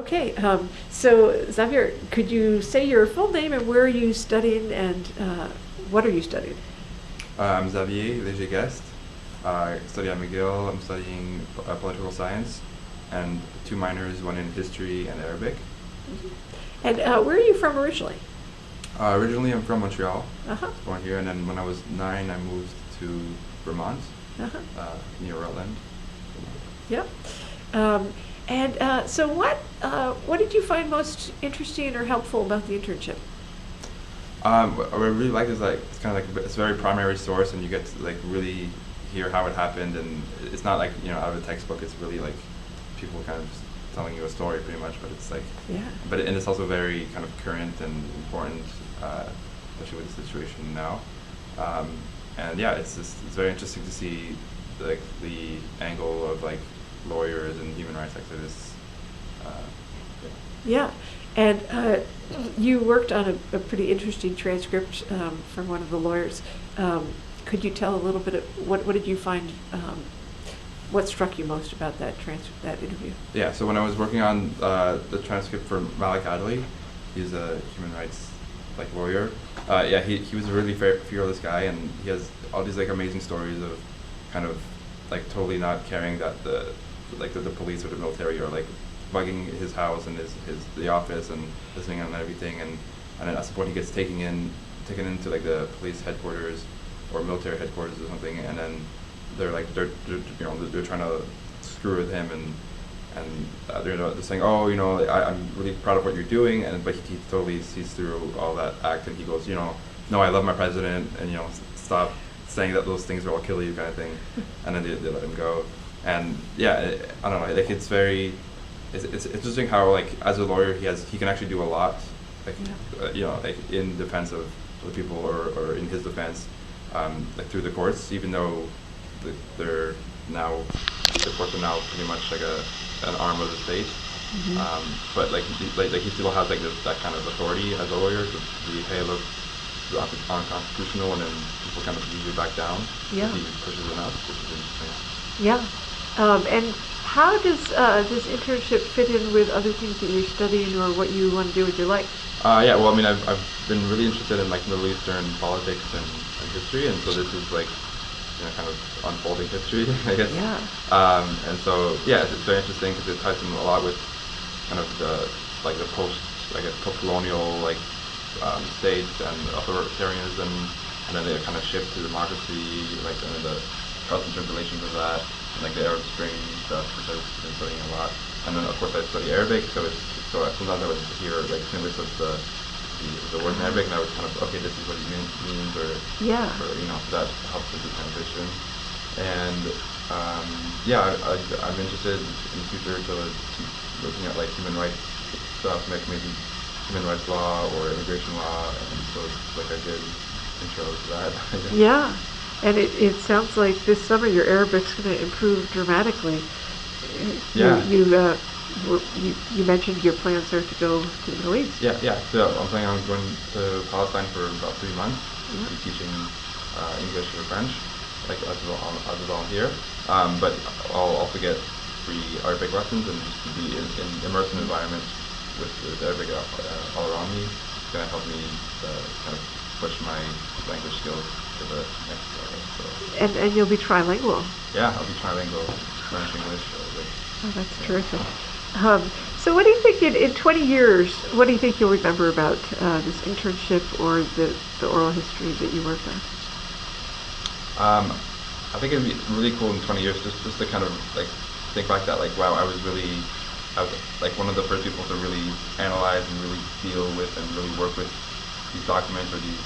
Okay, so Xavier, could you say your full name and where are you studying and what are you studying? I'm Xavier Léger-Guest. I study at McGill. I'm studying political science and 2 minors, one in history and Arabic. Mm-hmm. And where are you from originally? Originally, I'm from Montreal. Uh-huh. Born here, and then when I was 9, I moved to Vermont, Uh-huh. near Rutland. Yep. So what did you find most interesting or helpful about the internship? What I really like is like it's kind of like it's a very primary source, and you get to like really hear how it happened, and it's not like out of a textbook. It's really like people kind of telling you a story pretty much, but it's like and it's also very kind of current and important, especially with the situation now. And yeah, it's very interesting to see like the angle of like lawyers and human rights activists. Yeah, and you worked on a pretty interesting transcript from one of the lawyers. Could you tell a little bit of what did you find? What struck you most about that interview? Yeah, so when I was working on the transcript for Malik Adli, he's a human rights like lawyer. He was a really fearless guy, and he has all these like amazing stories of kind of like totally not caring that the police or the military are like bugging his house and the office and listening on everything, and then at some point he gets taken into like the police headquarters or military headquarters or something, and then they're trying to screw with him, and they're saying, oh, I'm really proud of what you're doing, but he totally sees through all that act, and he goes, no, I love my president, and stop saying that those things will kill you kind of thing, and then they let him go. And yeah, I don't know, like it's interesting how like as a lawyer he can actually do a lot, like like in defense of the people or in his defense, like through the courts, even though the courts are now pretty much like an arm of the state. Mm-hmm. But like he still has like that kind of authority as a lawyer to be, hey, look, it's unconstitutional, and then people kind of usually back down if he pushes enough, which is interesting. Yeah. And how does this internship fit in with other things that you're studying or what you want to do with your life? Well, I mean, I've been really interested in like Middle Eastern politics and history, and so this is like kind of unfolding history, I guess. Yeah. And so it's very interesting because it ties in a lot with kind of the post-colonial like states and authoritarianism, and then they kind of shift to democracy, like and the cross relations of that, and like the Arab Spring stuff, which I've been studying a lot. And then of course I study Arabic, so sometimes I would hear like snippets of the word in Arabic, and I was kind of, okay, this is what it means, or that helps with the transition. And I'm interested in the future to keep looking at like human rights stuff, like maybe human rights law or immigration law, and so it's like a good intro to that. Yeah, and it sounds like this summer your Arabic's going to improve dramatically. Yeah. You mentioned your plans are to go to the Middle East. Yeah. So I'm planning on going to Palestine for about 3 months, be teaching English or French, like as a volunteer. But I'll also get free Arabic lessons and just be immersed in an environment with Arabic all around me. It's going to help me kind of push my language skills to the next level. So. And you'll be trilingual. Yeah, I'll be trilingual, French, English, Arabic. Oh, that's terrific. So what do you think in 20 years, what do you think you'll remember about this internship or the oral history that you worked on? I think it'd be really cool in 20 years just to kind of like think back that like, wow, I was like one of the first people to really analyze and really deal with and really work with these documents or these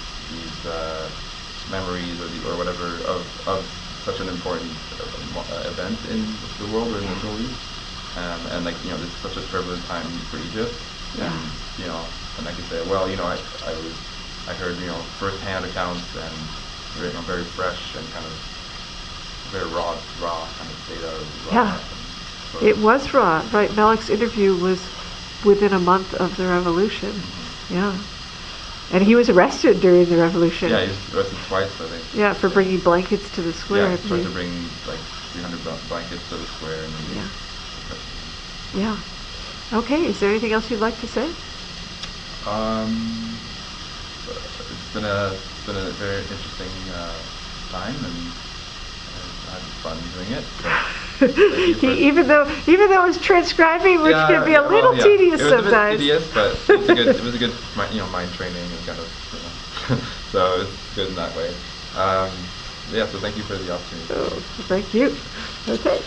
memories or whatever of such an important event in the world or in the Middle East. And like this is such a turbulent time for Egypt, and and I can say, well, I heard first-hand accounts and very fresh and kind of very raw kind of data. So it was raw, right? Malik's interview was within a month of the revolution. Mm-hmm. Yeah, and he was arrested during the revolution. Yeah, he was arrested twice, I think. Yeah, for bringing blankets to the square. Yeah, he tried to bring like 300 blankets to the square. And Yeah. Okay, is there anything else you'd like to say? It's been a very interesting time, and I had fun doing it. So thank you even though it's transcribing, which can be a little tedious sometimes. It was a bit tedious, but it was a good mind training and kind of so it's good in that way. Yeah, so thank you for the opportunity. Oh, thank you. Okay.